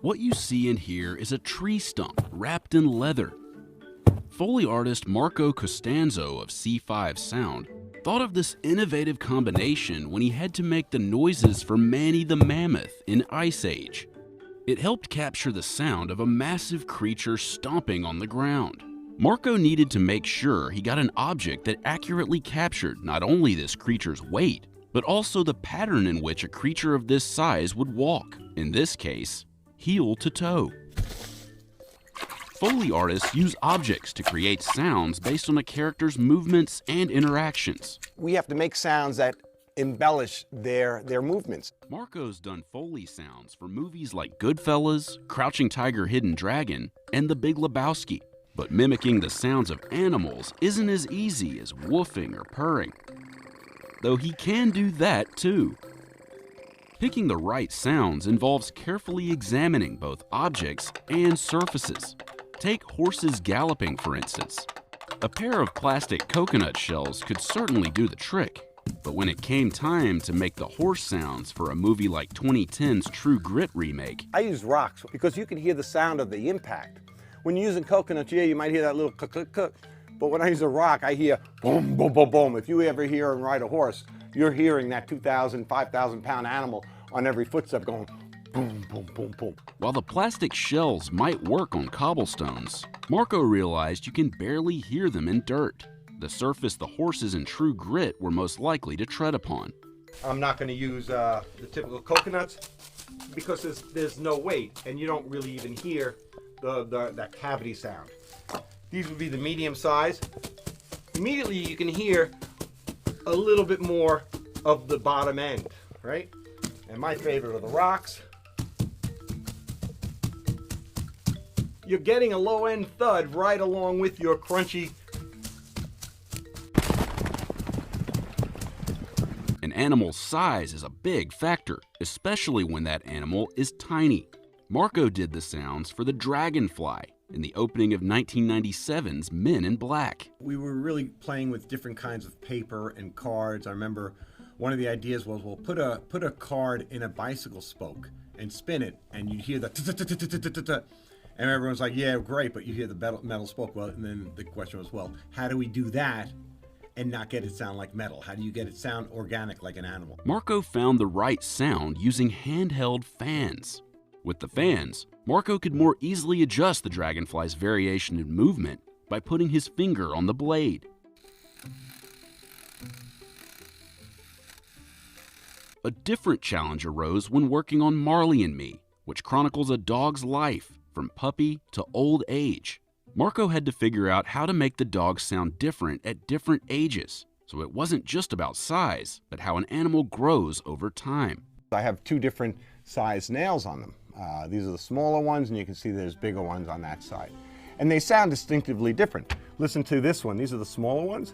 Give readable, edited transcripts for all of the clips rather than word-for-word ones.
What you see and hear is a tree stump wrapped in leather. Foley artist Marco Costanzo of C5 Sound thought of this innovative combination when he had to make the noises for Manny the Mammoth in Ice Age. It helped capture the sound of a massive creature stomping on the ground. Marco needed to make sure he got an object that accurately captured not only this creature's weight, but also the pattern in which a creature of this size would walk, in this case, heel to toe. Foley artists use objects to create sounds based on a character's movements and interactions. We have to make sounds that embellish their movements. Marco's done Foley sounds for movies like Goodfellas, Crouching Tiger, Hidden Dragon, and The Big Lebowski. But mimicking the sounds of animals isn't as easy as woofing or purring, though he can do that too. Picking the right sounds involves carefully examining both objects and surfaces. Take horses galloping, for instance. A pair of plastic coconut shells could certainly do the trick, but when it came time to make the horse sounds for a movie like 2010's True Grit remake, I use rocks because you can hear the sound of the impact. When you're using coconuts, yeah, you might hear that little click. But when I use a rock, I hear boom, boom, boom, boom. If you ever hear and ride a horse, you're hearing that 2,000, 5,000 pound animal on every footstep going boom, boom, boom, boom. While the plastic shells might work on cobblestones, Marco realized you can barely hear them in dirt, the surface the horses in True Grit were most likely to tread upon. I'm not going to use the typical coconuts because there's no weight and you don't really even hear that cavity sound. These would be the medium size. Immediately you can hear a little bit more of the bottom end, right? And my favorite are the rocks. You're getting a low end thud right along with your crunchy. An animal's size is a big factor, especially when that animal is tiny. Marco did the sounds for the dragonfly in the opening of 1997's Men in Black. We were really playing with different kinds of paper and cards. I remember one of the ideas was, well, put a card in a bicycle spoke and spin it, and you'd hear the and everyone's like, yeah, great, but you hear the metal spoke. Well, and then the question was, well, how do we do that and not get it sound like metal? How do you get it sound organic like an animal? Marco found the right sound using handheld fans. With the fans, Marco could more easily adjust the dragonfly's variation in movement by putting his finger on the blade. A different challenge arose when working on Marley and Me, which chronicles a dog's life from puppy to old age. Marco had to figure out how to make the dog sound different at different ages, so it wasn't just about size, but how an animal grows over time. I have two different size nails on them. These are the smaller ones, and you can see there's bigger ones on that side. And they sound distinctively different. Listen to this one. These are the smaller ones.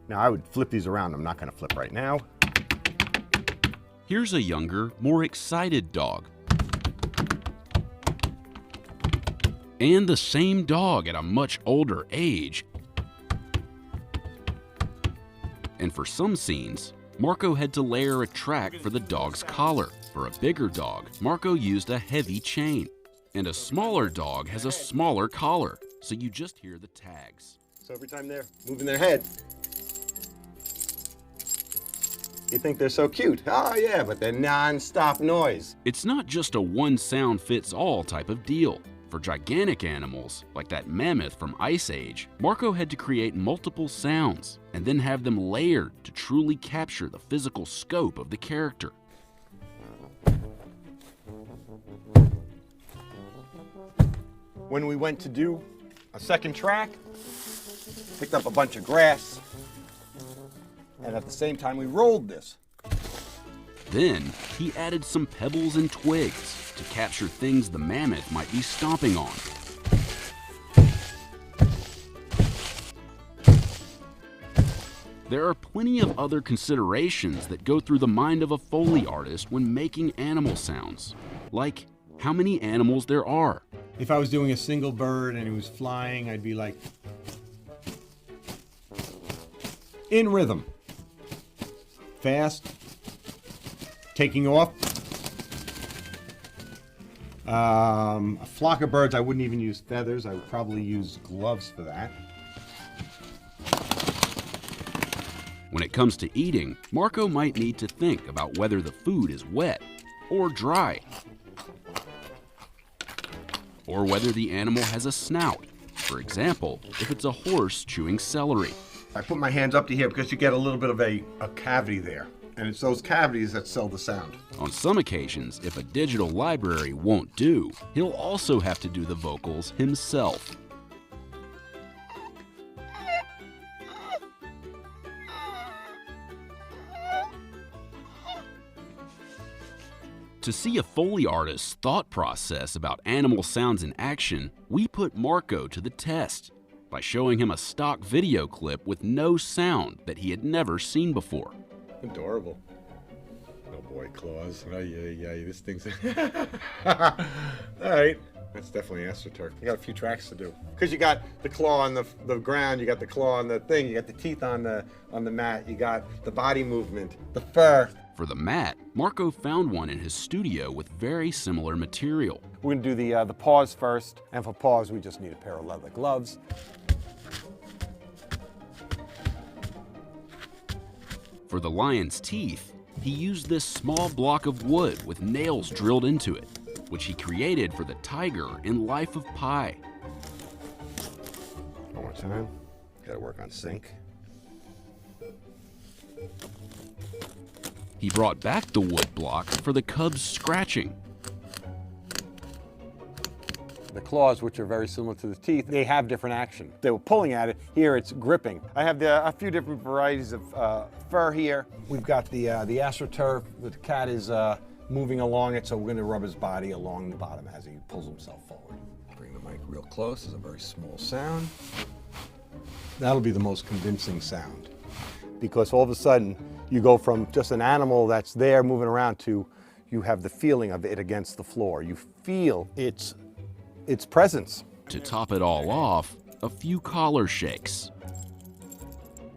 Now, I would flip these around. I'm not going to flip right now. Here's a younger, more excited dog. And the same dog at a much older age. And for some scenes, Marco had to layer a track for the dog's collar. For a bigger dog, Marco used a heavy chain. And a smaller dog has a smaller collar, so you just hear the tags. So every time they're moving their head, you think they're so cute. Oh yeah, but they're non-stop noise. It's not just a one-sound-fits-all type of deal. For gigantic animals, like that mammoth from Ice Age, Marco had to create multiple sounds and then have them layered to truly capture the physical scope of the character. When we went to do a second track, picked up a bunch of grass, and at the same time we rolled this. Then he added some pebbles and twigs to capture things the mammoth might be stomping on. There are plenty of other considerations that go through the mind of a Foley artist when making animal sounds, like how many animals there are. If I was doing a single bird and it was flying, I'd be like, in rhythm, fast, taking off, A flock of birds, I wouldn't even use feathers. I would probably use gloves for that. When it comes to eating, Marco might need to think about whether the food is wet or dry, or whether the animal has a snout. For example, if it's a horse chewing celery. I put my hands up to here because you get a little bit of a cavity there. And it's those cavities that sell the sound. On some occasions, if a digital library won't do, he'll also have to do the vocals himself. To see a Foley artist's thought process about animal sounds in action, we put Marco to the test by showing him a stock video clip with no sound that he had never seen before. Adorable. Oh boy, claws. Oh yeah, this thing's... All right. That's definitely AstroTurf. You got a few tracks to do. Because you got the claw on the ground, you got the claw on the thing, you got the teeth on the mat, you got the body movement, the fur. For the mat, Marco found one in his studio with very similar material. We're going to do the paws first, and for paws we just need a pair of leather gloves. For the lion's teeth, he used this small block of wood with nails drilled into it, which he created for the tiger in Life of Pi. One more time. Gotta work on sync. He brought back the wood block for the cub's scratching. The claws, which are very similar to the teeth, they have different action. They were pulling at it. Here it's gripping. I have a few different varieties of fur here. We've got the AstroTurf. The cat is moving along it, so we're going to rub his body along the bottom as he pulls himself forward. Bring the mic real close. It's a very small sound. That'll be the most convincing sound, because all of a sudden you go from just an animal that's there moving around to you have the feeling of it against the floor. You feel its presence. To top it all off, a few collar shakes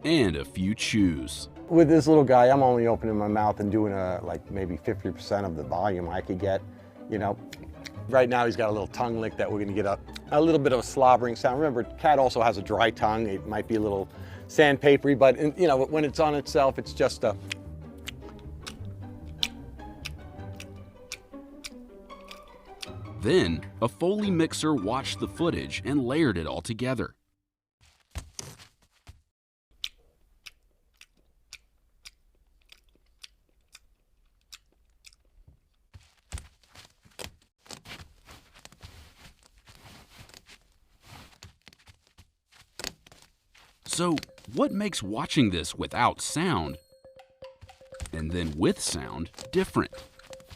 and a few chews. With this little guy, I'm only opening my mouth and doing like maybe 50% of the volume I could get. You know, right now he's got a little tongue lick that we're gonna get a little bit of a slobbering sound. Remember, cat also has a dry tongue. It might be a little sandpapery, but you know, when it's on itself, it's just a... Then, a Foley mixer watched the footage and layered it all together. So, what makes watching this without sound, and then with sound, different?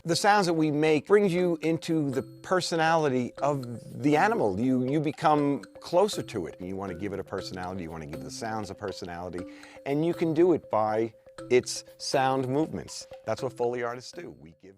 The sounds that we make brings you into the personality of the animal. You become closer to it. You want to give it a personality, you want to give the sounds a personality, and you can do it by its sound movements. That's what Foley artists do. We give